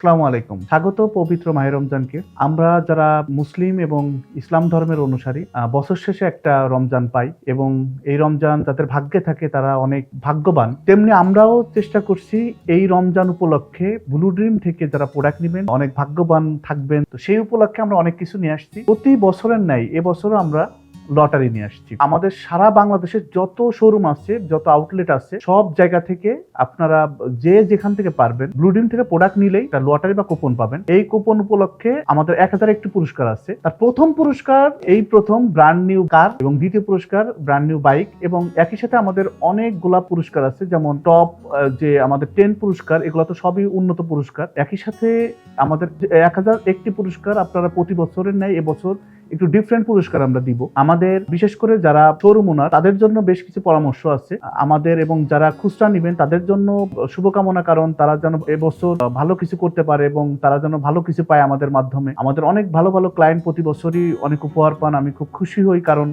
আসসালামু আলাইকুম। স্বাগত পবিত্র মাহে রমজানকে। আমরা যারা মুসলিম এবং ইসলাম ধর্মের অনুসারী বছর শেষে একটা রমজান পাই এবং এই রমজান যাদের ভাগ্যে থাকে তারা অনেক ভাগ্যবান। তেমনি আমরাও চেষ্টা করছি এই রমজান উপলক্ষে ব্লু ড্রিম থেকে যারা প্রোডাক্ট নিবেন অনেক ভাগ্যবান থাকবেন। তো সেই উপলক্ষে আমরা অনেক কিছু নিয়ে আসছি। প্রতি বছরের ন্যায় এবছরও আমরা লটারি নিয়ে আসছি। আমাদের সারা বাংলাদেশের যত শোরুম আছে, যত আউটলেট আছে, সব জায়গা থেকে আপনারা যে যেখান থেকে পারবেন ব্লু ড্রিম থেকে প্রোডাক্ট নিলেই একটা লটারি বা কুপন পাবেন। এই কুপন উপলক্ষে আমাদের 1000 একটি পুরস্কার আছে। তার প্রথম পুরস্কার এই প্রথম ব্র্যান্ড নিউ কার এবং দ্বিতীয় পুরস্কার ব্র্যান্ড নিউ বাইক এবং একই সাথে আমাদের অনেকগুলা পুরস্কার আছে, যেমন টপ যে আমাদের 10 পুরস্কার, এগুলো তো সবই উন্নত পুরস্কার। একই সাথে আমাদের 1000 একটি পুরস্কার আপনারা প্রতি বছরের ন্যায় এবছর একটু ডিফারেন্ট পুরস্কার আমরা দিব। আমাদের বিশেষ করে যারা শোরুম ওনার তাদের জন্য বেশ কিছু পরামর্শ আছে আমাদের, এবং যারা খুচরা নিবেন তাদের জন্য শুভকামনা, কারণ তারা যেন এবছর ভালো কিছু করতে পারে এবং তারা যেন ভালো কিছু পায় আমাদের মাধ্যমে। আমাদের অনেক ভালো ভালো ক্লায়েন্ট প্রতি বছরই অনেক উপহার পান, আমি খুব খুশি হই, কারণ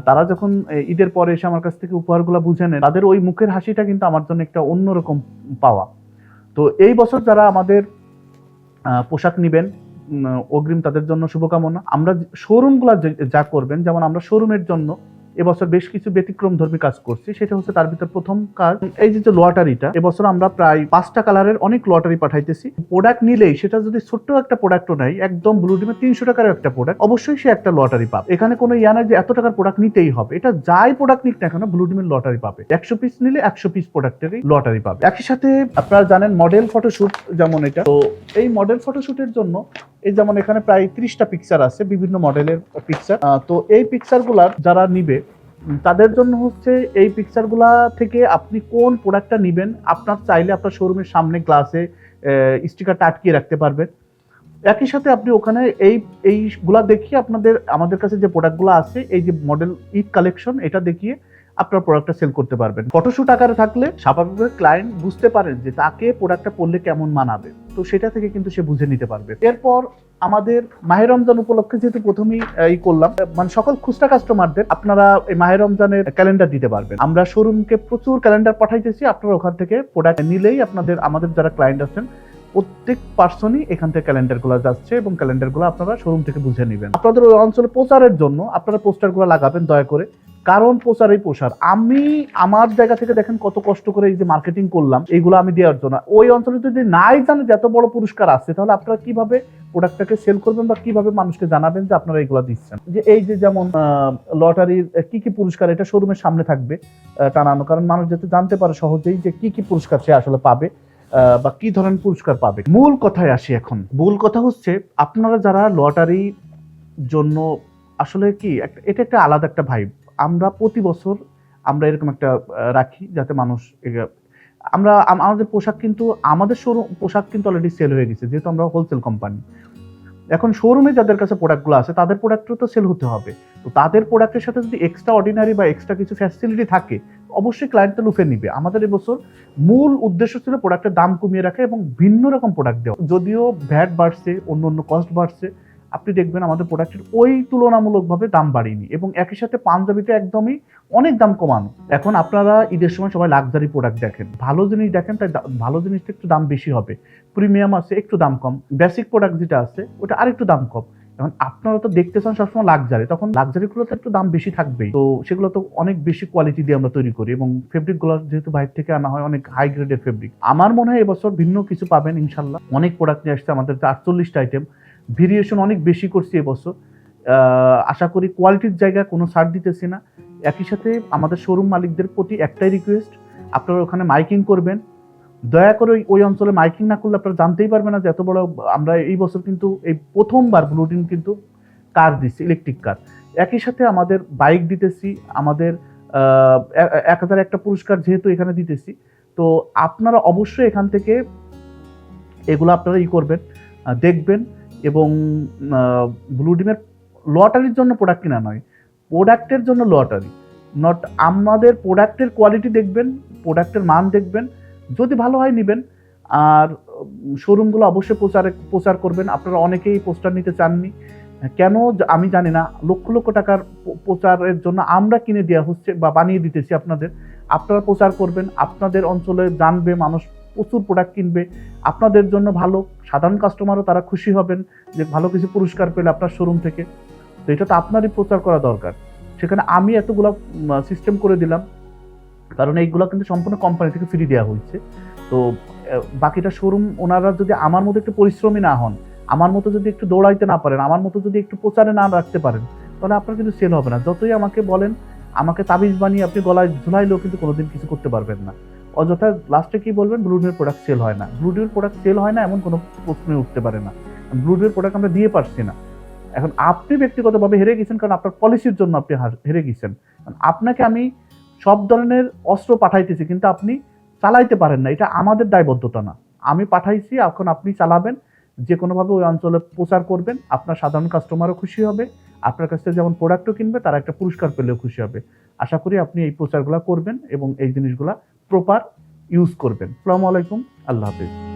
তারা যখন ঈদের পরে এসে আমার কাছ থেকে উপহারগুলো বুঝে নেন তাদের ওই মুখের হাসিটা কিন্তু আমার জন্য একটা অন্যরকম পাওয়া। তো এই বছর যারা আমাদের পোশাক নিবেন অগ্রিম তাদের জন্য শুভকামনা। আমরা শোরুমগুলো যা করবেন, যেমন আমরা শোরুমের জন্য এবছর বেশ কিছু ব্যতিক্রম ধর্মী কাজ করছি। সেটা হচ্ছে তার ভিতর প্রথম কাজ এই যে লটারিটা। এবছর আমরা প্রায় 5টা কালারের অনেক লটারি পাঠাইতেছি। প্রোডাক্ট নিলেই, সেটা যদি ছোট্ট একটা প্রোডাক্টও নাই, একদম ব্লু ডিমে 300 টাকার একটা প্রোডাক্ট, অবশ্যই সে একটা লটারি পাবে। এখানে কোনো ইয়া নাই যে এত টাকার প্রোডাক্ট নিতেই হবে। এটা যাই প্রোডাক্ট নিক না কেন ব্লু ডিমের লটারি পাবে। 100 পিস নিলে 100 পিস প্রোডাক্টেরই লটারি পাবে। একই সাথে আপনারা জানেন মডেল ফটোশুট, যেমন এটা, তো এই মডেল ফটোশুটের জন্য এই যেমন এখানে প্রায় 30টা পিকচার আছে, বিভিন্ন মডেলের পিকচার। তো এই পিকচারগুলার যারা নিবে তাদের জন্য হচ্ছে এই পিকচারগুলা থেকে আপনি কোন প্রোডাক্টটা নিবেন আপনার চাইলে আপনার শোরুমের সামনে গ্লাসে স্টিকারটা আটকিয়ে রাখতে পারবেন। একই সাথে আপনি ওখানে এইগুলা দেখিয়ে আমাদের কাছে যে প্রোডাক্টগুলো আছে, এই যে মডেল ঈদ কালেকশন, এটা দেখিয়ে আপনার প্রোডাক্টটা সেল করতে পারবেন। ফটোশুট আকারে থাকলে স্বাভাবিকভাবে ক্লায়েন্ট বুঝতে পারেন যে তাকে প্রোডাক্টটা পরলে কেমন মানাবে, তো সেটা থেকে কিন্তু সে বুঝে নিতে পারবে। এরপর আমাদের মাহে রমজান উপলক্ষে যেহেতু প্রথমেই করলাম, মানে সকল খুচরা কাস্টমারদের আপনারা এই মাহে রমজানের ক্যালেন্ডার দিতে পারবেন। আমরা শোরুমকে প্রচুর ক্যালেন্ডার পাঠাইতেছি, আপনারা ওখান থেকে প্রোডাক্ট নিলেই আমাদের যারা ক্লায়েন্ট আছেন প্রত্যেক পার্সনই এখান থেকে ক্যালেন্ডারগুলো যাচ্ছে এবং ক্যালেন্ডারগুলো আপনারা শোরুম থেকে বুঝে নেবেন। আপনাদের ওই অঞ্চলে প্রচারের জন্য আপনারা পোস্টারগুলো লাগাবেন দয়া করে, কারণ প্রচারই প্রসার। আমি আমার জায়গা থেকে দেখেন কত কষ্ট করে এই যে মার্কেটিং করলাম এইগুলো আমি দেওয়ার জন্য। ওই অঞ্চলে যদি নাই জানে যে এত বড় পুরস্কার আছে, তাহলে আপনারা কিভাবে প্রোডাক্টটাকে সেল করবেন বা কিভাবে মানুষকে জানাবেন যে আপনারা এগুলো দিচ্ছেন। যে এই যে যেমন লটারির কি কি পুরস্কার, এটা শোরুমের সামনে থাকবে টানানো, কারণ মানুষ যাতে জানতে পারে সহজেই যে কি কি পুরস্কার সে আসলে পাবে বা কি ধরনের পুরস্কার পাবে। মূল কথায় আসি এখন। মূল কথা হচ্ছে আপনারা যারা লটারি জন্য আসলে কি এটা একটা আলাদা একটা ভাইব। আমরা প্রতি বছর আমরা এরকম একটা রাখি যাতে মানুষ আমাদের পোশাক কিন্তু আমাদের শোরুম পোশাক কিন্তু অলরেডি সেল হয়ে গেছে, যেহেতু আমরা হোলসেল কোম্পানি। এখন শোরুমে যাদের কাছে প্রোডাক্টগুলো আছে তাদের প্রোডাক্টও তো সেল হতে হবে। তো তাদের প্রোডাক্টের সাথে যদি এক্সট্রা অর্ডিনারি বা এক্সট্রা কিছু ফ্যাসিলিটি থাকে, অবশ্যই ক্লায়েন্টটা লুফে নিবে। আমাদের এবছর মূল উদ্দেশ্য ছিল প্রোডাক্টের দাম কমিয়ে রাখা এবং ভিন্ন রকম প্রোডাক্ট দেওয়া। যদিও ভ্যাট বাড়ছে, অন্য কস্ট বাড়ছে, আপনি দেখবেন আমাদের প্রোডাক্টের ওই তুলনামূলকভাবে দাম বাড়েনি এবং একই সাথে পাঞ্জাবিতে একদমই অনেক দাম কমানো। এখন আপনারা ঈদের সময় সবাই লাক্সারি প্রোডাক্ট দেখেন, ভালো জিনিস দেখেন, তাই ভালো জিনিসটা একটু দাম বেশি হবে। প্রিমিয়াম আছে একটু দাম কম, বেসিক প্রোডাক্ট যেটা আছে ওটা আরেকটু দাম কম। এখন আপনারা তো দেখতে চান সবসময় লাক্সারি, তখন লাক্সারিগুলো তো একটু দাম বেশি থাকবেই। তো সেগুলো তো অনেক বেশি কোয়ালিটি দিয়ে আমরা তৈরি করি এবং ফেব্রিকগুলো যেহেতু বাইরে থেকে আনা হয় অনেক হাই গ্রেডের ফেব্রিক। আমার মনে হয় এবছর ভিন্ন কিছু পাবেন ইনশাল্লাহ। অনেক প্রোডাক্ট নিয়ে আসছে আমাদের 48টা আইটেম, ভেরিয়েশন অনেক বেশি করছি এবছর। আশা করি কোয়ালিটির জায়গায় কোনো ছাড় দিতেছি না। একই সাথে আমাদের শোরুম মালিকদের প্রতি একটাই রিকোয়েস্ট, আপনারা ওখানে মাইকিং করবেন। দয়া করে ওই অঞ্চলে মাইকিং না করলে আপনারা জানতেই পারবেন না যে এত বড়। আমরা এই বছর কিন্তু এই প্রথমবার ব্লু ড্রিম কিন্তু কার দিচ্ছি, ইলেকট্রিক কার। একই সাথে আমাদের বাইক দিতেছি, আমাদের 1000 একটা পুরস্কার যেহেতু এখানে দিতেছি। তো আপনারা অবশ্যই এখান থেকে এগুলো আপনারা করবেন, দেখবেন। এবং ব্লু ডিমের লটারির জন্য প্রোডাক্ট কিনা নয়, প্রোডাক্টের জন্য লটারি নট। আমাদের প্রোডাক্টের কোয়ালিটি দেখবেন, প্রোডাক্টের মান দেখবেন, যদি ভালো হয় নেবেন। আর শোরুমগুলো অবশ্যই প্রচার করবেন। আপনারা অনেকেই পোস্টার নিতে চাননি, কেন আমি জানি না। লক্ষ লক্ষ টাকার প্রচারের জন্য আমরা কিনে দেওয়া হচ্ছে বা বানিয়ে দিতেছি আপনাদের। আপনারা প্রচার করবেন, আপনাদের অঞ্চলে জানবে মানুষ, প্রচুর প্রোডাক্ট কিনবে, আপনাদের জন্য ভালো, সাধারণ কাস্টমারও তারা খুশি হবেন যে ভালো কিছু পুরস্কার পেলে আপনার শোরুম থেকে। তো এটা তো আপনারই প্রচার করা দরকার। সেখানে আমি এতগুলো সিস্টেম করে দিলাম, কারণ এইগুলো কিন্তু সম্পূর্ণ কোম্পানি থেকে ফ্রি দেওয়া হয়েছে। তো বাকিটা শোরুম ওনারা যদি আমার মতো একটু পরিশ্রমী না হন, আমার মতো যদি একটু দৌড়াইতে না পারেন, আমার মতো যদি একটু প্রচারে না রাখতে পারেন, তাহলে আপনার কিন্তু সেল হবে না। যতই আমাকে বলেন, আমাকে তাবিজ বানিয়ে আপনি গলায় ঝুলাইলেও কিন্তু কোনোদিন কিছু করতে পারবেন না। অযথা লাস্টে কি বলবেন, ব্লুডের প্রোডাক্ট সেল হয় না। ব্লুডের প্রোডাক্ট সেল হয় না এমন কোনো প্রশ্নই উঠতে পারে না। ব্লুডের প্রোডাক্ট আমরা দিয়ে পারছি না। এখন আপনি ব্যক্তিগতভাবে হেরে গেছেন, কারণ আপনার পলিসির জন্য আপনি হেরে গেছেন। আপনাকে আমি সব ধরনের অস্ত্র পাঠাইতেছি, কিন্তু আপনি চালাইতে পারেন না, এটা আমাদের দায়বদ্ধতা না। আমি পাঠাইছি, এখন আপনি চালাবেন, যে কোনোভাবে ওই অঞ্চলে প্রচার করবেন, আপনার সাধারণ কাস্টমারও খুশি হবে, আপনার কাছ থেকে যেমন প্রোডাক্টও কিনবে, তারা একটা পুরস্কার পেলেও খুশি হবে। আশা করি আপনি এই প্রচারগুলো করবেন এবং এই জিনিসগুলা প্রপার ইউজ করবেন। আসসালামু আলাইকুম, আল্লাহ হাফিজ।